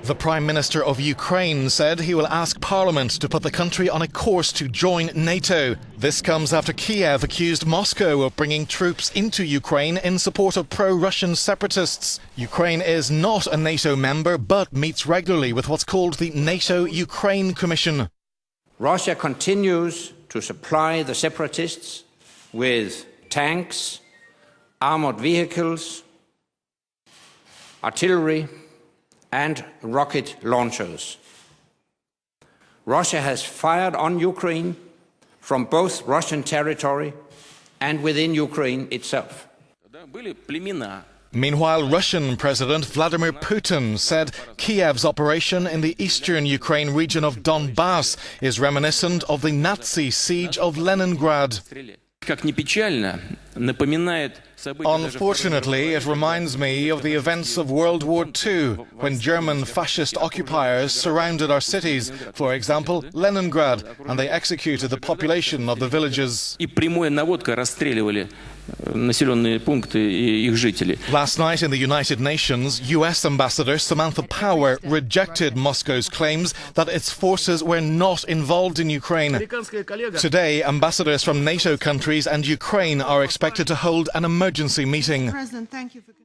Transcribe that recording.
The Prime Minister of Ukraine said he will ask Parliament to put the country on a course to join NATO. This comes after Kiev accused Moscow of bringing troops into Ukraine in support of pro-Russian separatists. Ukraine is not a NATO member but meets regularly with what's called the NATO-Ukraine Commission. Russia continues to supply the separatists with tanks, armored vehicles, artillery, and rocket launchers. Russia has fired on Ukraine from both Russian territory and within Ukraine itself. Meanwhile, Russian President Vladimir Putin said Kiev's operation in the eastern Ukraine region of Donbass is reminiscent of the Nazi siege of Leningrad. Unfortunately, it reminds me of the events of World War II, when German fascist occupiers surrounded our cities, for example, Leningrad, and they executed the population of the villages. Last night in the United Nations, US Ambassador Samantha Power rejected Moscow's claims that its forces were not involved in Ukraine. Today, ambassadors from NATO countries and Ukraine are expected to hold an emergency meeting. President, thank you for